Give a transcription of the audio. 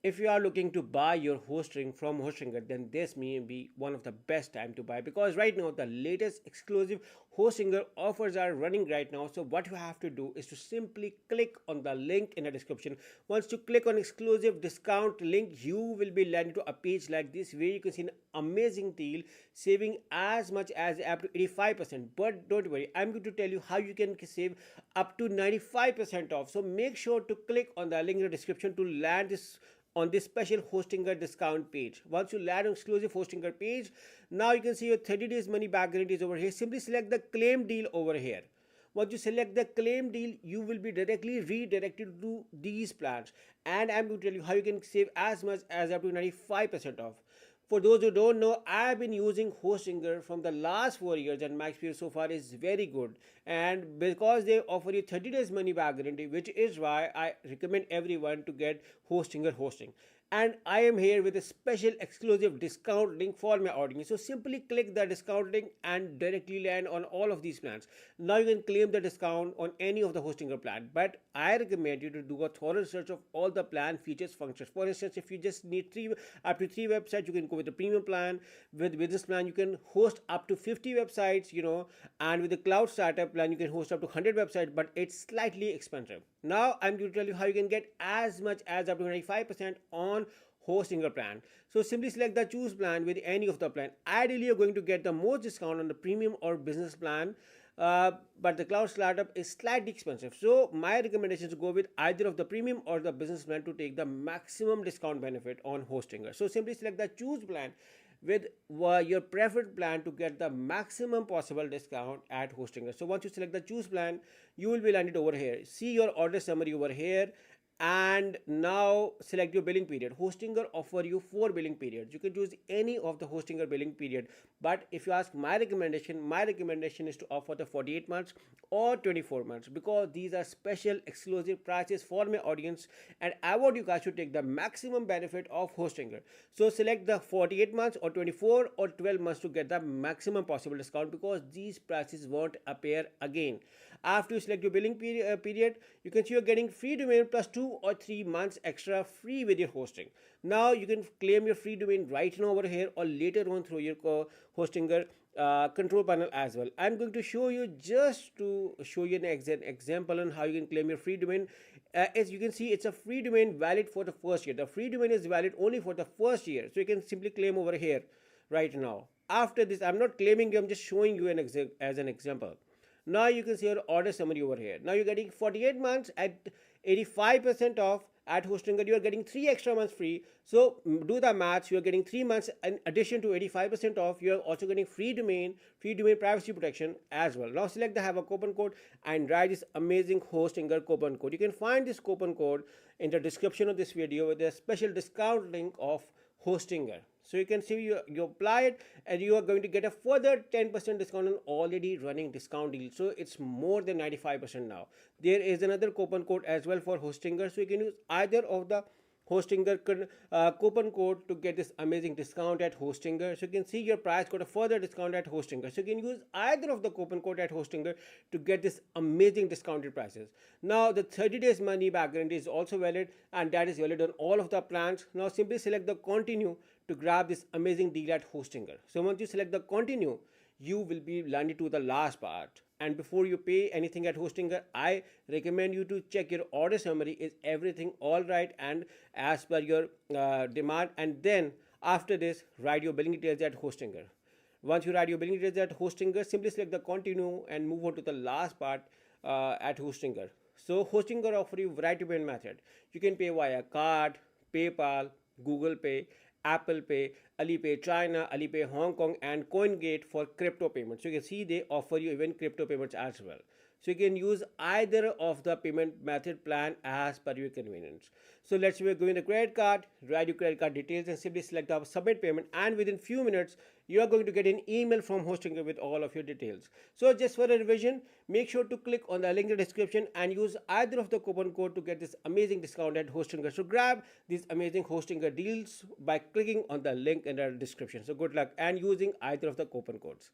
If you are looking to buy your hosting from Hostinger, then this may be one of the best time to buy, because right now the latest exclusive Hostinger offers are running right now. So what you have to do is to simply click on the link in the description. Once you click on exclusive discount link, you will be landed to a page like this where you can see an amazing deal, saving as much as up to 85%. But don't worry, I'm going to tell you how you can save up to 95% off. So make sure to click on the link in the description to land this on this special Hostinger discount page. Once you land on exclusive Hostinger page, now you can see your 30 days money back guarantees over here. Simply select the claim deal over here. Once you select the claim deal, you will be directly redirected to these plans, and I'm going to tell you how you can save as much as up to 95% off. For those who don't know, I've been using Hostinger from the last 4 years, and my experience so far is very good. And because they offer you 30 days money back guarantee, which is why I recommend everyone to get Hostinger hosting. And I am here with a special exclusive discount link for my audience. So simply click the discount link and directly land on all of these plans. Now you can claim the discount on any of the Hostinger plan, but I recommend you to do a thorough research of all the plan features, functions. For instance, if you just need up to three websites, you can go with the premium plan. With business plan, you can host up to 50 websites, and with the cloud startup plan, you can host up to 100 websites, but it's slightly expensive. Now I'm going to tell you how you can get as much as up to 95% on Hostinger plan. So simply select the choose plan with any of the plan. Ideally, you're going to get the most discount on the premium or business plan. But the cloud startup is slightly expensive. So my recommendation is to go with either of the premium or the business plan to take the maximum discount benefit on Hostinger. So simply select the choose plan with your preferred plan to get the maximum possible discount at Hostinger. So once you select the choose plan, you will be landed over here. See your order summary over here, and now select your billing period. Hostinger offer you 4 billing periods. You can choose any of the Hostinger billing period, but if you ask my recommendation is to offer the 48 months or 24 months, because these are special exclusive prices for my audience, and I want you guys to take the maximum benefit of Hostinger. So select the 48 months or 24 or 12 months to get the maximum possible discount, because these prices won't appear again. After you select your billing period, you can see you're getting free domain plus 2 or 3 months extra free with your hosting. Now you can claim your free domain right now over here or later on through your Hostinger control panel as well. I'm going to show you, just to show you an example on how you can claim your free domain. As you can see, it's a free domain valid for the first year. The free domain is valid only for the first year, so you can simply claim over here right now. After this, I'm not claiming you, I'm just showing you as an example. Now you can see your order summary over here. Now you're getting 48 months at 85% off. At Hostinger, you are getting 3 extra months free. So do the maths. You are getting 3 months in addition to 85% off. You are also getting free domain privacy protection as well. Now select the have a coupon code and write this amazing Hostinger coupon code. You can find this coupon code in the description of this video with a special discount link of Hostinger. So you can see you apply it, and you are going to get a further 10% discount on already running discount deal. So it's more than 95% now. There is another coupon code as well for Hostinger. So you can use either of the Hostinger coupon code to get this amazing discount at Hostinger. So you can see your price got a further discount at Hostinger. So you can use either of the coupon code at Hostinger to get this amazing discounted prices. Now the 30 days money back guarantee is also valid, and that is valid on all of the plans. Now simply select the continue to grab this amazing deal at Hostinger. So once you select the continue, you will be landed to the last part. And before you pay anything at Hostinger, I recommend you to check your order summary. Is everything all right and as per your demand? And then after this, write your billing details at Hostinger. Once you write your billing details at Hostinger, simply select the continue and move on to the last part at Hostinger. So Hostinger offer you variety of payment method. You can pay via card, PayPal, Google Pay, Apple Pay, Alipay China, Alipay Hong Kong, and CoinGate for crypto payments. So you can see they offer you even crypto payments as well. So you can use either of the payment method plan as per your convenience. So let's say we're going to credit card, write your credit card details and simply select the submit payment, and within few minutes you are going to get an email from Hostinger with all of your details. So just for a revision, make sure to click on the link in the description and use either of the coupon code to get this amazing discount at Hostinger. So grab these amazing Hostinger deals by clicking on the link in the description. So good luck and using either of the coupon codes.